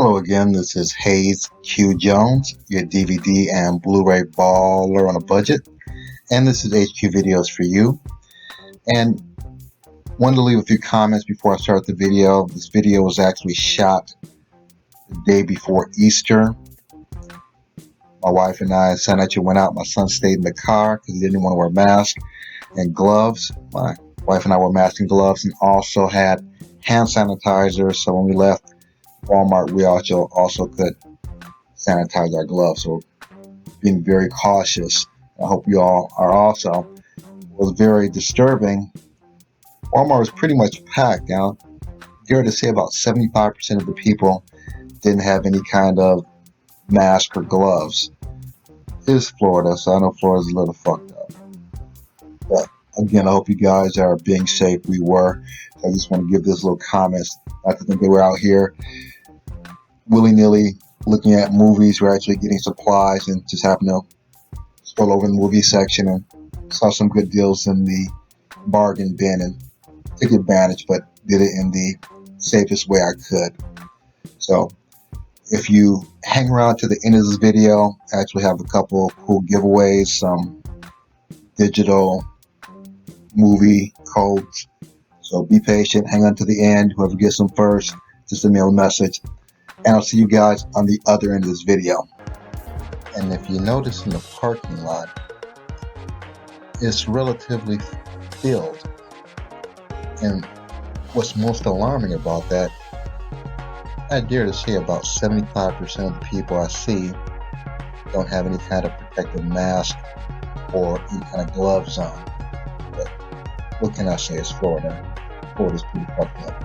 Hello again, this is Hayes Q. Jones, your DVD and Blu-ray baller on a budget, and this is HQ Videos for you. And wanted to leave a few comments before I start the video. This video was actually shot the day before Easter. My wife and I actually went out. My son stayed in the car because he didn't want to wear masks and gloves. My wife and I wore masks and gloves and also had hand sanitizer, so when we left Walmart, we also could sanitize our gloves. So being very cautious. I hope you all are also. It was very disturbing. Walmart was pretty much packed. Now, dare to say about 75% of the people didn't have any kind of mask or gloves. It is Florida, so I know Florida's a little fucked up. But again, I hope you guys are being safe. We were. I just want to give this little comments. Not to think they were out here willy-nilly looking at movies. We're actually getting supplies and just happened to stroll over in the movie section and saw some good deals in the bargain bin and took advantage, but did it in the safest way I could. So if you hang around to the end of this video, I actually have a couple of cool giveaways, some digital movie codes. So be patient, hang on to the end. Whoever gets them first, just send me a message. And I'll see you guys on the other end of this video. And if you notice in the parking lot, it's relatively filled. And what's most alarming about that, I dare to say about 75% of the people I see don't have any kind of protective mask or any kind of gloves on. But what can I say? It's Florida. Florida's pretty fucked up.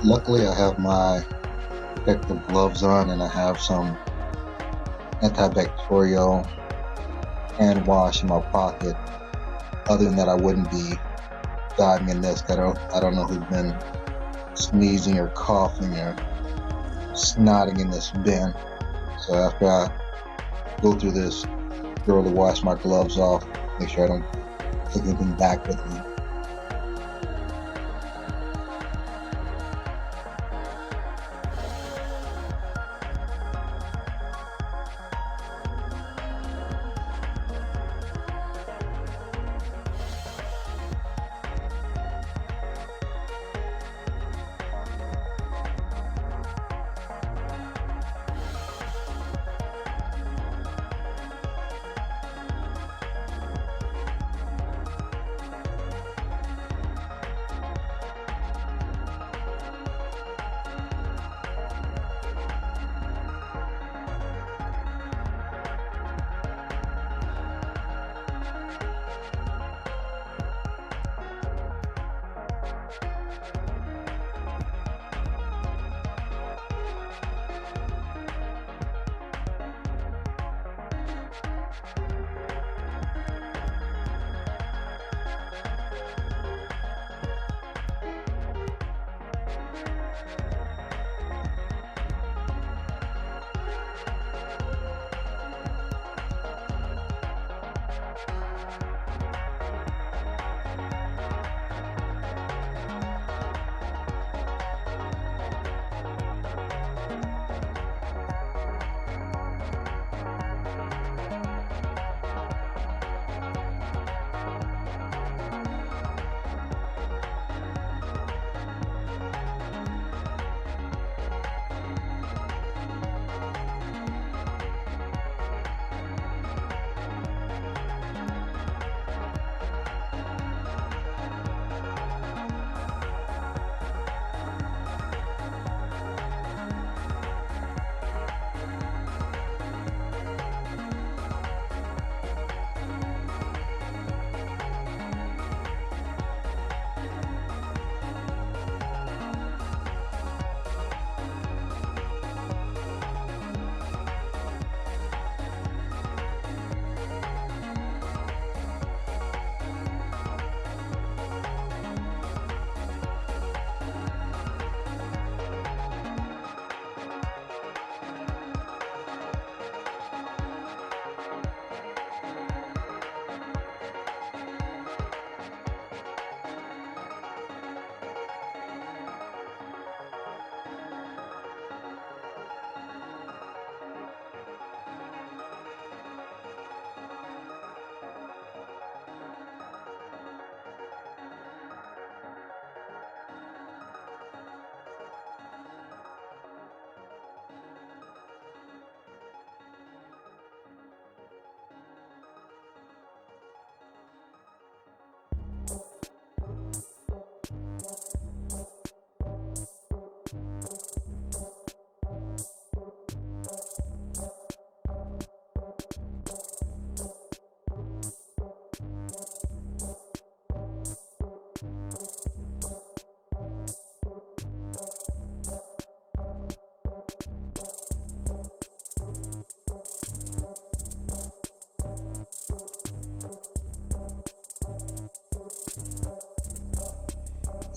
Luckily, I have my protective gloves on and I have some antibacterial hand wash in my pocket. Other than that, I wouldn't be diving in this. I don't know who's been sneezing or coughing or snotting in this bin. So after I go through this, thoroughly wash my gloves off, make sure I don't take anything back with me.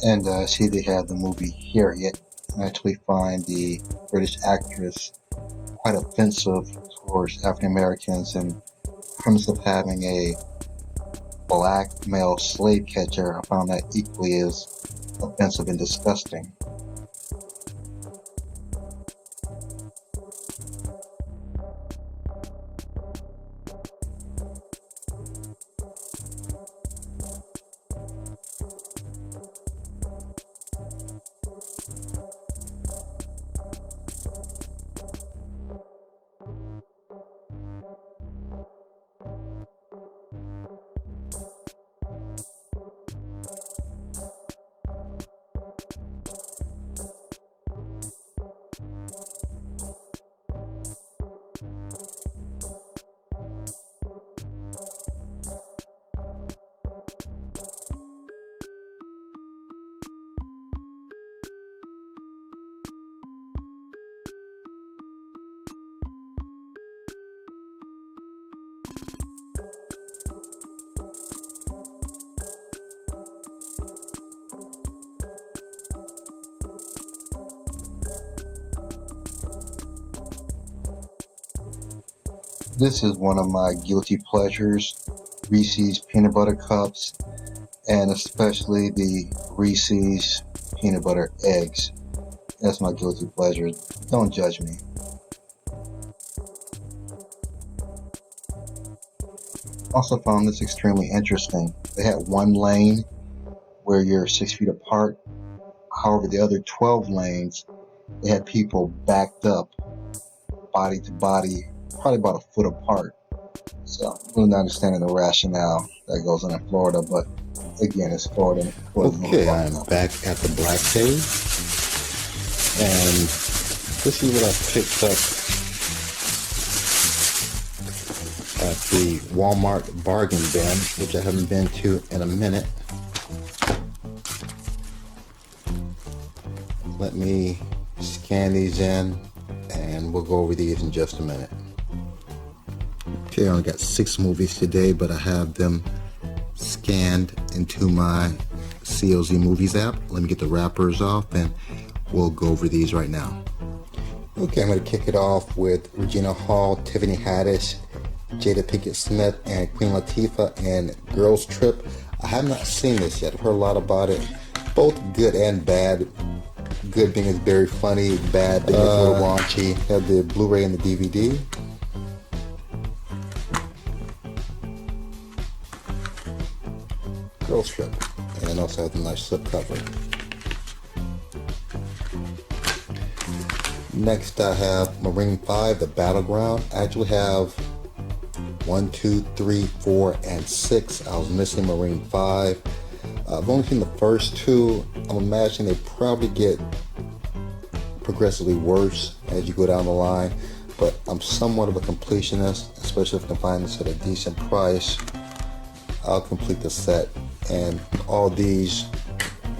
And I see they have the movie Harriet. I actually find the British actress quite offensive towards African Americans, and premise of having a black male slave catcher, I found that equally as offensive and disgusting. This is one of my guilty pleasures, Reese's peanut butter cups, and especially the Reese's peanut butter eggs. That's my guilty pleasure. Don't judge me. Also found this extremely interesting. They had one lane where you're 6 feet apart. However, the other 12 lanes, they had people backed up, body to body, probably about a foot apart. So I'm really not understanding the rationale that goes on in Florida, but again, it's Florida. Okay, I'm back at the Black Cave, and this is what I picked up at the Walmart bargain bin, which I haven't been to in a minute. Let me scan these in, and we'll go over these in just a minute. Okay, I only got 6 movies today, but I have them scanned into my CLZ Movies app. Let me get the wrappers off, and we'll go over these right now. Okay, I'm going to kick it off with Regina Hall, Tiffany Haddish, Jada Pinkett Smith, and Queen Latifah in Girls Trip. I have not seen this yet. I've heard a lot about it. Both good and bad. Good being it's very funny, bad being it's a little raunchy. Have the Blu-ray and the DVD. Girls Trip. And also has a nice slip cover. Next I have Maroon 5, the Battleground. I actually have 1, 2, 3, 4, and 6. I was missing Maroon 5. I've only seen the first 2. I'm imagining they probably get progressively worse as you go down the line, but I'm somewhat of a completionist, especially if I can find this at a decent price. I'll complete the set, and all these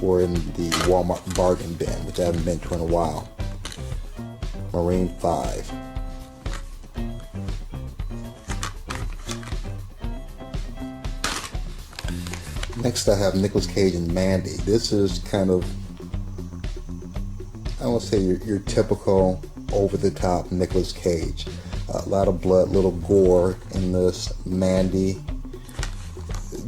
were in the Walmart bargain bin, which I haven't been to in a while. Maroon 5. Next I have Nicolas Cage and Mandy. This is kind of, I won't say your typical over-the-top Nicolas Cage. A lot of blood, little gore in this. Mandy,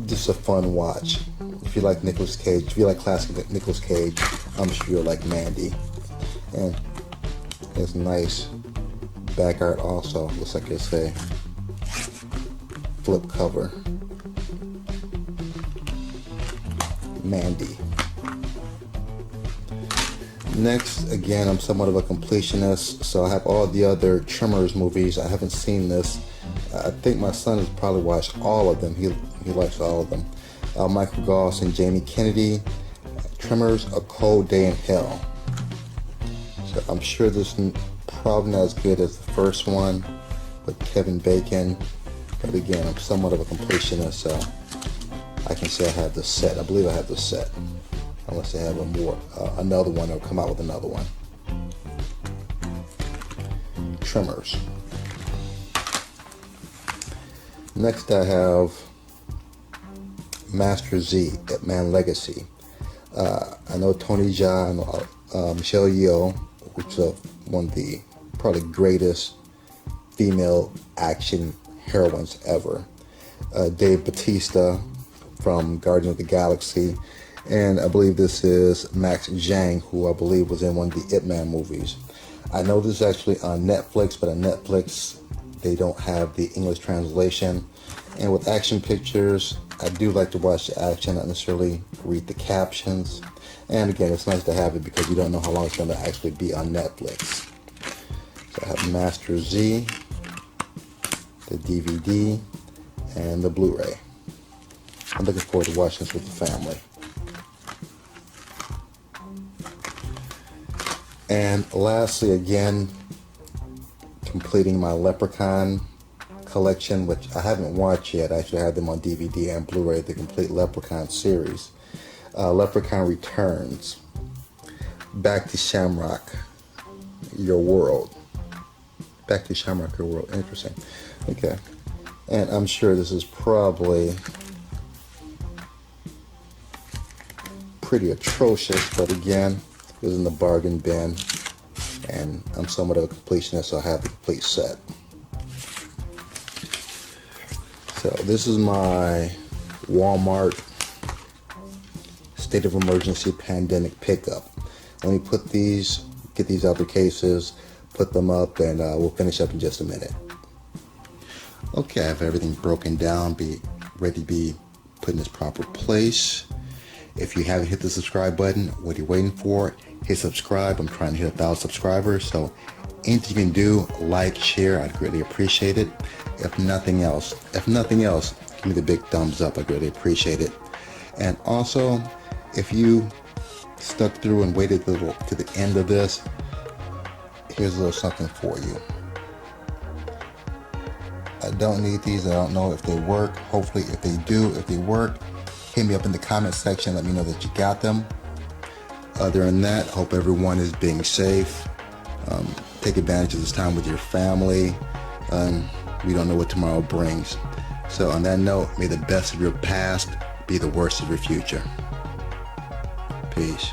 just a fun watch. If you like Nicolas Cage, if you like classic Nicolas Cage, I'm sure you'll like Mandy. And it's nice back art also. Looks like it's a flip cover. Mandy. Next, again, I'm somewhat of a completionist, so I have all the other Tremors movies. I haven't seen this. I think my son has probably watched all of them. He likes all of them. Michael Goss and Jamie Kennedy, Tremors, A Cold Day in Hell. So I'm sure this is probably not as good as the first one with Kevin Bacon, but again, I'm somewhat of a completionist, so I can say I have the set. I believe I have the set, unless they have another one, or come out with another one. Tremors. Next I have Master Z, Ip Man Legacy. I know Tony Jaa, I know Michelle Yeoh, which is one of the probably greatest female action heroines ever. Dave Bautista from Guardians of the Galaxy, and I believe this is Max Zhang, who I believe was in one of the Ip Man movies. I know this is actually on Netflix, but on Netflix they don't have the English translation. And with action pictures, I do like to watch the action, not necessarily read the captions. And again, it's nice to have it because you don't know how long it's going to actually be on Netflix. So I have Master Z, the DVD, and the Blu-ray. I'm looking forward to watching this with the family. And lastly, again, completing my Leprechaun collection, which I haven't watched yet. I actually have them on DVD and Blu-ray, the complete Leprechaun series. Leprechaun Returns, Back to Shamrock, Your World. Back to Shamrock, Your World. Interesting. Okay. And I'm sure this is probably pretty atrocious, but again, it was in the bargain bin, and I'm somewhat of a completionist, so I have the complete set. So this is my Walmart State of Emergency Pandemic pickup. Let me get these out the cases, put them up, and we'll finish up in just a minute. Okay, I have everything broken down, be ready to be put in its proper place. If you haven't hit the subscribe button, what are you waiting for? Hit subscribe. I'm trying to hit 1,000 subscribers, so anything you can do, like, share, I'd greatly appreciate it. If nothing else, give me the big thumbs up. I greatly appreciate it. And also, if you stuck through and waited to the end of this, here's a little something for you. I don't need these. I don't know if they work. Hopefully, if they work, hit me up in the comment section. Let me know that you got them. Other than that, hope everyone is being safe. Take advantage of this time with your family. We don't know what tomorrow brings. So on that note, may the best of your past be the worst of your future. Peace.